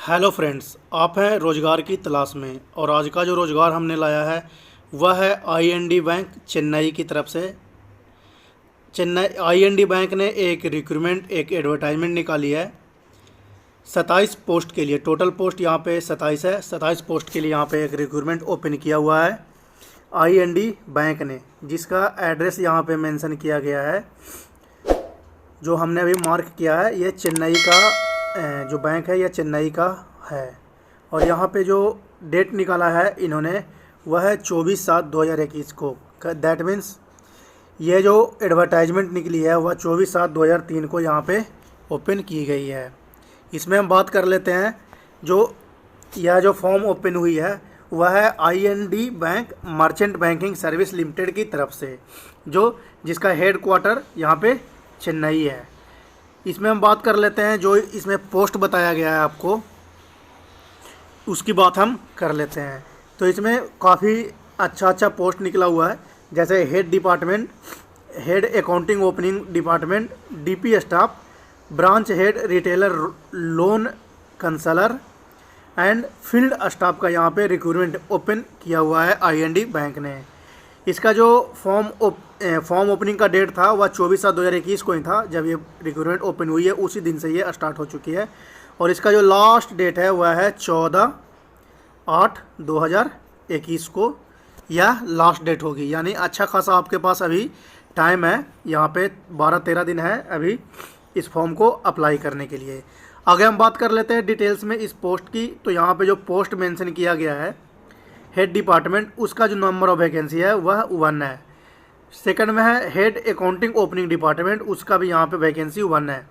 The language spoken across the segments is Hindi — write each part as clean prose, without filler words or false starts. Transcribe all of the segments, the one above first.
हेलो फ्रेंड्स, आप हैं रोज़गार की तलाश में और आज का जो रोज़गार हमने लाया है वह है आईएनडी बैंक चेन्नई की तरफ से। चेन्नई आईएनडी बैंक ने एक एडवर्टाइजमेंट निकाली है 27 पोस्ट के लिए। टोटल पोस्ट यहाँ पे 27 है। 27 पोस्ट के लिए यहाँ पे एक रिक्रूटमेंट ओपन किया हुआ है आईएनडी बैंक ने, जिसका एड्रेस यहाँ पे मेंशन किया गया है। जो हमने अभी मार्क किया है ये चेन्नई का जो बैंक है यह चेन्नई का है। और यहाँ पे जो डेट निकाला है इन्होंने वह है 24/7/2021 को। दैट मीन्स ये जो एडवर्टाइजमेंट निकली है वह 24/7/2003 को यहाँ पे ओपन की गई है। इसमें हम बात कर लेते हैं यह जो फॉर्म ओपन हुई है वह है IND bank merchant banking service limited की तरफ से, जिसका हेड क्वार्टर यहाँ पे चेन्नई है। इसमें हम बात कर लेते हैं जो इसमें पोस्ट बताया गया है आपको, उसकी बात हम कर लेते हैं। तो इसमें काफ़ी अच्छा पोस्ट निकला हुआ है, जैसे head department, head accounting opening department, DP staff, branch head retailer loan concealer and field staff का यहाँ पे रिक्रूटमेंट ओपन किया हुआ है आईएनडी बैंक ने। इसका जो फॉर्म ओपनिंग का डेट था वह 24/7/2021 को ही था। जब ये रिक्रूटमेंट ओपन हुई है उसी दिन से ये स्टार्ट हो चुकी है। और इसका जो लास्ट डेट है वह है 14/8/2021 को यह लास्ट डेट होगी। यानी अच्छा खासा आपके पास अभी टाइम है, यहाँ पे 12-13 दिन है अभी इस फॉर्म को अप्लाई करने के लिए। आगे हम बात कर लेते हैं डिटेल्स में इस पोस्ट की। तो यहाँ पे जो पोस्ट मेंशन किया गया है हेड डिपार्टमेंट, उसका जो नंबर ऑफ वैकेंसी है वह 1 है। सेकंड में है हेड अकाउंटिंग ओपनिंग डिपार्टमेंट, उसका भी यहाँ पे वैकेंसी 1 है।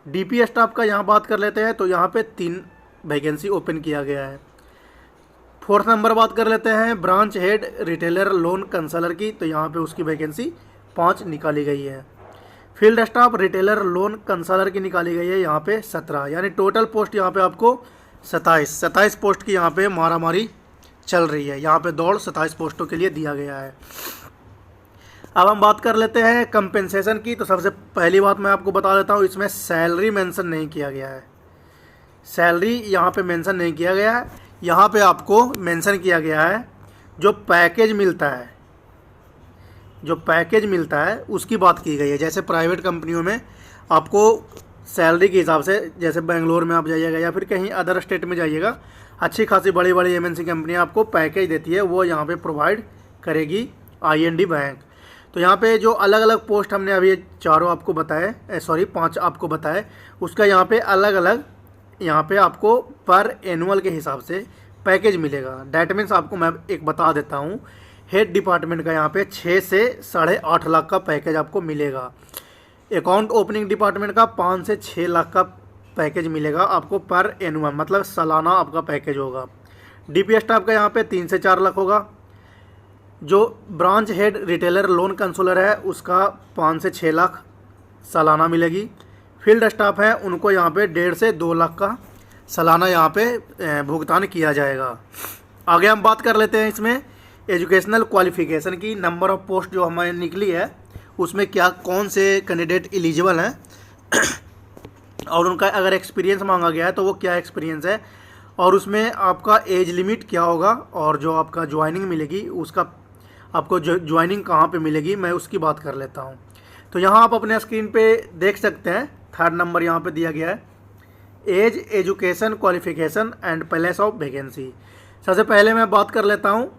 डीपी स्टाफ का यहाँ बात कर लेते हैं तो यहाँ पे 3 वैकेंसी ओपन किया गया है। फोर्थ नंबर बात कर लेते हैं branch head retailer loan concealer की, तो यहाँ पे उसकी वैकेंसी 5 निकाली गई है। Field staff retailer loan concealer की निकाली गई है यहाँ पे 17। यानी टोटल पोस्ट यहाँ पे आपको 27 पोस्ट की यहाँ पे मारामारी चल रही है। यहाँ पे दौड़ 27 पोस्टों के लिए दिया गया है। अब हम बात कर लेते हैं कंपेंसेशन की। तो सबसे पहली बात मैं आपको बता देता हूँ, इसमें सैलरी मेंशन नहीं किया गया है। सैलरी यहाँ पे मेंशन नहीं किया गया है। यहाँ पे आपको मेंशन किया गया है जो पैकेज मिलता है उसकी बात की गई है। जैसे प्राइवेट कंपनियों में आपको सैलरी के हिसाब से, जैसे बेंगलोर में आप जाइएगा या फिर कहीं अदर स्टेट में जाइएगा, अच्छी खासी बड़ी बड़ी एमएनसी कंपनियां आपको पैकेज देती है, वो यहाँ पे प्रोवाइड करेगी आईएनडी बैंक। तो यहाँ पे जो अलग अलग पोस्ट हमने अभी 4 आपको बताए, 5 आपको बताए, उसका यहाँ पे अलग अलग यहाँ पे आपको पर एनुअल के हिसाब से पैकेज मिलेगा। डैट मीन्स आपको मैं एक बता देता हूँ, हेड डिपार्टमेंट का यहाँ पे 6 से 8.5 लाख का पैकेज आपको मिलेगा। अकाउंट ओपनिंग डिपार्टमेंट का 5 से 6 लाख का पैकेज मिलेगा आपको पर एनुअल, मतलब सालाना आपका पैकेज होगा। डीपी स्टाफ का यहाँ पे 3 से 4 लाख होगा। जो ब्रांच हेड रिटेलर लोन कंसोलर है उसका 5 से 6 लाख सालाना मिलेगी। फील्ड स्टाफ है उनको यहाँ पे 1.5 से 2 लाख का सालाना यहाँ पे भुगतान किया जाएगा। आगे हम बात कर लेते हैं इसमें एजुकेशनल क्वालिफिकेशन की। नंबर ऑफ पोस्ट जो हमारी निकली है उसमें कौन से कैंडिडेट एलिजिबल हैं और उनका अगर एक्सपीरियंस मांगा गया है तो वो क्या एक्सपीरियंस है, और उसमें आपका एज लिमिट क्या होगा, और जो आपका ज्वाइनिंग मिलेगी उसका आपको ज्वाइनिंग कहाँ पे मिलेगी, मैं उसकी बात कर लेता हूँ। तो यहाँ आप अपने स्क्रीन पे देख सकते हैं 3rd नंबर यहाँ पे दिया गया है, age, education qualification and place of vacancy. सबसे पहले मैं बात कर लेता हूँ,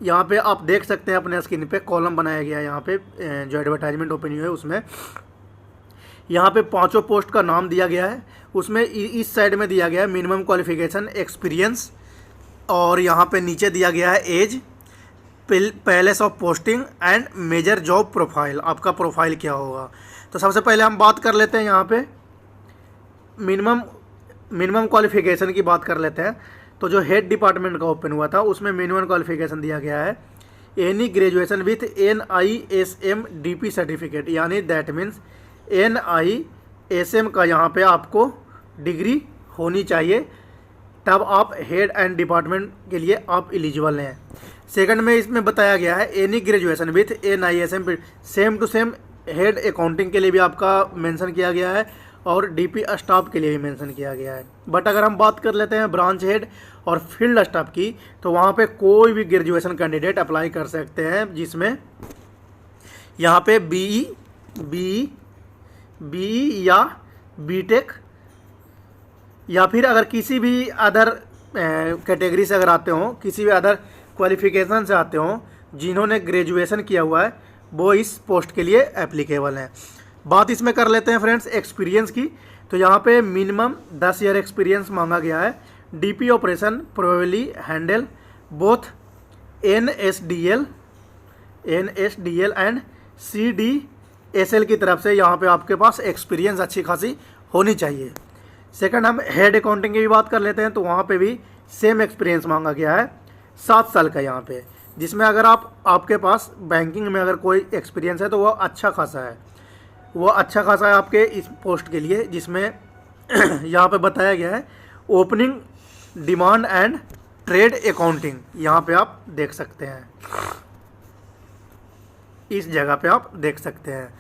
यहाँ पे आप देख सकते हैं अपने स्क्रीन पे कॉलम बनाया गया है। यहाँ पे जो एडवर्टाइजमेंट ओपन हुई है उसमें यहाँ पे 5 पोस्ट का नाम दिया गया है। उसमें इस साइड में दिया गया है मिनिमम क्वालिफिकेशन, एक्सपीरियंस, और यहाँ पे नीचे दिया गया है age, palace of posting and major job profile. आपका प्रोफाइल क्या होगा। तो सबसे पहले हम बात कर लेते हैं यहाँ पे मिनिमम क्वालिफिकेशन की बात कर लेते हैं। तो जो हेड डिपार्टमेंट का ओपन हुआ था उसमें मिनिमम क्वालिफिकेशन दिया गया है any graduation with NISM DP certificate, यानी दैट मीन्स NISM का यहाँ पे आपको डिग्री होनी चाहिए, तब आप हेड एंड डिपार्टमेंट के लिए आप एलिजिबल हैं। सेकंड में इसमें बताया गया है any graduation with NISM, same to same head accounting के लिए भी आपका मेंशन किया गया है और डीपी स्टाफ के लिए भी मेंशन किया गया है। बट अगर हम बात कर लेते हैं ब्रांच हेड और फील्ड स्टाफ की, तो वहाँ पे कोई भी ग्रेजुएशन कैंडिडेट अप्लाई कर सकते हैं, जिसमें यहाँ पे बीई या बीटेक या फिर अगर किसी भी अदर कैटेगरी से अगर आते हों, किसी भी अदर क्वालिफिकेशन से आते हों, जिन्होंने ग्रेजुएशन किया हुआ है, वो इस पोस्ट के लिए एप्लीकेबल हैं। बात इसमें कर लेते हैं फ्रेंड्स एक्सपीरियंस की। तो यहाँ पे मिनिमम 10 ईयर एक्सपीरियंस मांगा गया है। DP operation probably handle both NSDL and CDSL की तरफ से यहाँ पे आपके पास एक्सपीरियंस अच्छी खासी होनी चाहिए। सेकंड, हम हेड अकाउंटिंग की भी बात कर लेते हैं। तो वहाँ पे भी सेम एक्सपीरियंस मांगा गया है 7 साल का यहाँ पे, जिसमें अगर आपके पास बैंकिंग में अगर कोई एक्सपीरियंस है तो वो अच्छा खासा है, वो अच्छा खासा है आपके इस पोस्ट के लिए, जिसमें यहाँ पे बताया गया है opening demand and trade accounting. यहाँ पे आप देख सकते हैं, इस जगह पे आप देख सकते हैं।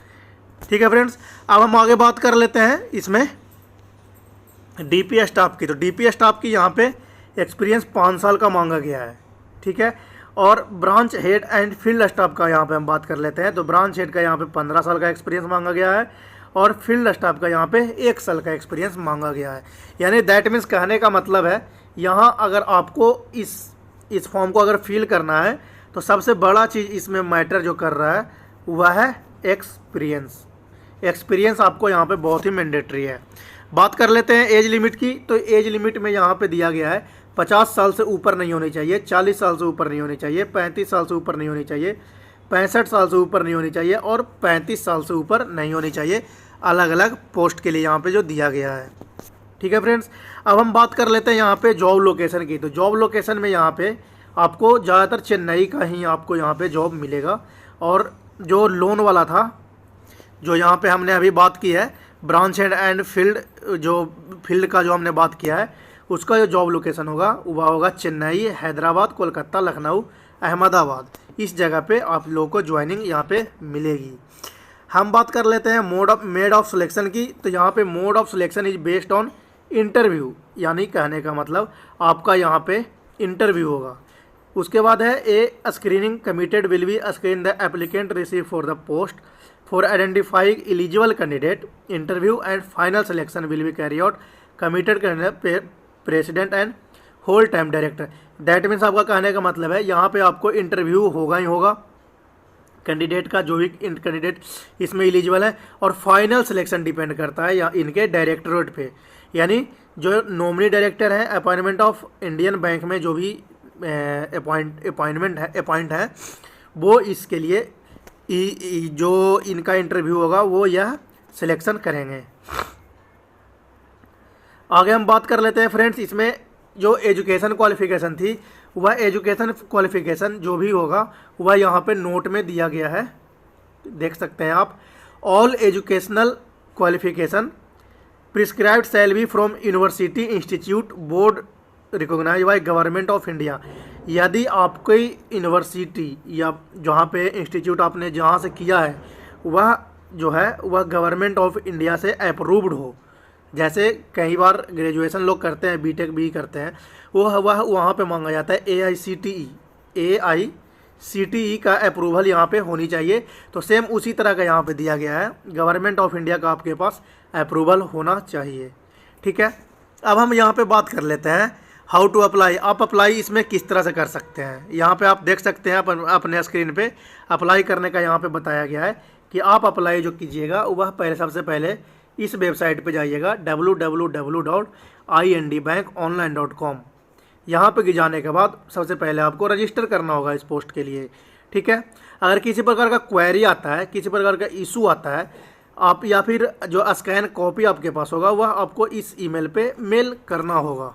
ठीक है फ्रेंड्स, अब हम आगे बात कर लेते हैं इसमें डीपी स्टाफ की। तो डीपी स्टाफ की यहाँ पे एक्सपीरियंस 5 साल का मांगा गया है। ठीक है, और branch head and field staff का यहाँ पे हम बात कर लेते हैं। तो ब्रांच हेड का यहाँ पे 15 साल का एक्सपीरियंस मांगा गया है और फील्ड स्टाफ का यहाँ पे 1 साल का एक्सपीरियंस मांगा गया है। यानी दैट मीन्स कहने का मतलब है, यहाँ अगर आपको इस फॉर्म को अगर फिल करना है तो सबसे बड़ा चीज़ इसमें मैटर जो कर रहा है वह है एक्सपीरियंस। एक्सपीरियंस आपको यहाँ पे बहुत ही मैंडेटरी है। बात कर लेते हैं एज लिमिट की। तो एज लिमिट में यहाँ पे दिया गया है 50 साल से ऊपर नहीं होनी चाहिए, 40 साल से ऊपर नहीं होनी चाहिए, 35 साल से ऊपर नहीं होनी चाहिए, 65 साल से ऊपर नहीं होनी चाहिए और 35 साल से ऊपर नहीं होनी चाहिए। अलग अलग पोस्ट के लिए यहाँ पे जो दिया गया है। ठीक है फ्रेंड्स, अब हम बात कर लेते हैं यहाँ पे जॉब लोकेशन की। तो जॉब लोकेशन में यहाँ पे आपको ज़्यादातर चेन्नई का ही आपको यहाँ पे जॉब मिलेगा। और जो लोन वाला था, जो यहाँ पे हमने अभी बात की है ब्रांच एंड फील्ड, जो फील्ड का जो हमने बात किया है, उसका जो जॉब लोकेशन होगा वह होगा चेन्नई, हैदराबाद, कोलकाता, लखनऊ, अहमदाबाद। इस जगह पे आप लोगों को ज्वाइनिंग यहाँ पे मिलेगी। हम बात कर लेते हैं मेड ऑफ सिलेक्शन की। तो यहाँ पे mode of selection is based on interview, यानी कहने का मतलब आपका यहाँ पे इंटरव्यू होगा। उसके बाद है a screening committee will be screen the applicant receive for the post for identifying eligible candidate. Interview and final selection will be carry out committee candidate president and whole time director. That means आपका कहने का मतलब है यहाँ पे आपको इंटरव्यू होगा ही होगा कैंडिडेट का, जो भी कैंडिडेट इसमें एलिजिबल है, और फाइनल सिलेक्शन डिपेंड करता है या इनके डायरेक्टरेट पे। यानी जो नॉमिनी डायरेक्टर है अपॉइंटमेंट ऑफ इंडियन बैंक में जो भी अपॉइंट है वो इसके लिए जो इनका इंटरव्यू होगा वो यह सिलेक्शन करेंगे। आगे हम बात कर लेते हैं फ्रेंड्स, इसमें जो एजुकेशन क्वालिफिकेशन थी वह एजुकेशन क्वालिफिकेशन जो भी होगा वह यहाँ पे नोट में दिया गया है, देख सकते हैं आप। All educational qualification prescribed shall be from university institute board recognise by government of India. यदि आपकी यूनिवर्सिटी या जहाँ पे इंस्टीट्यूट आपने जहाँ से किया है वह जो है वह गवर्नमेंट ऑफ इंडिया से अप्रूव्ड हो। जैसे कई बार ग्रेजुएशन लोग करते हैं, बीटेक भी करते हैं, वह वहाँ पे मांगा जाता है AICTE का अप्रूवल यहाँ पे होनी चाहिए। तो सेम उसी तरह का यहाँ पे दिया गया है, गवर्नमेंट ऑफ इंडिया का आपके पास अप्रूवल होना चाहिए। ठीक है, अब हम यहाँ पे बात कर लेते हैं हाउ टू अप्लाई। आप अप्लाई इसमें किस तरह से कर सकते हैं, यहाँ पे आप देख सकते हैं अपने स्क्रीन पे अप्लाई करने का यहाँ पे बताया गया है कि आप अप्लाई जो कीजिएगा वह सबसे पहले इस वेबसाइट पे जाइएगा www.indbankonline.com। यहाँ पे जाने के बाद सबसे पहले आपको रजिस्टर करना होगा इस पोस्ट के लिए। ठीक है, अगर किसी प्रकार का क्वेरी आता है, किसी प्रकार का इशू आता है, आप या फिर जो स्कैन कॉपी आपके पास होगा वह आपको इस ईमेल पे मेल करना होगा।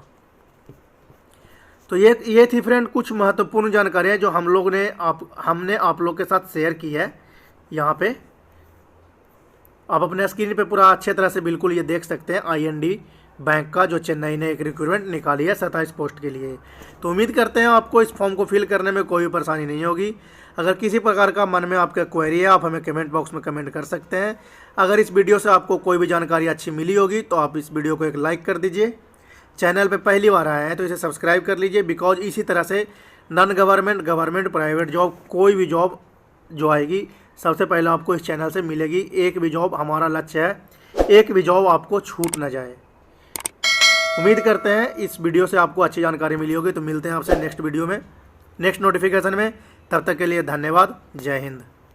तो ये थी फ्रेंड कुछ महत्वपूर्ण जानकारियाँ जो हमने आप लोग के साथ शेयर की है। यहाँ पे आप अपने स्क्रीन पे पूरा अच्छे तरह से बिल्कुल ये देख सकते हैं IND बैंक का जो चेन्नई ने एक रिक्रूटमेंट निकाली है 27 पोस्ट के लिए। तो उम्मीद करते हैं आपको इस फॉर्म को फिल करने में कोई परेशानी नहीं होगी। अगर किसी प्रकार का मन में आपका क्वेरी है, आप हमें कमेंट बॉक्स में कमेंट कर सकते हैं। अगर इस वीडियो से आपको कोई भी जानकारी अच्छी मिली होगी तो आप इस वीडियो को एक लाइक कर दीजिए। चैनल पे पहली बार आए हैं तो इसे सब्सक्राइब कर लीजिए, बिकॉज इसी तरह से non government, government, private job, कोई भी जॉब जो आएगी सबसे पहले आपको इस चैनल से मिलेगी। एक भी जॉब, हमारा लक्ष्य है एक भी जॉब आपको छूट ना जाए। उम्मीद करते हैं इस वीडियो से आपको अच्छी जानकारी मिली होगी। तो मिलते हैं आपसे नेक्स्ट वीडियो में, नेक्स्ट नोटिफिकेशन में। तब तक के लिए धन्यवाद। जय हिंद।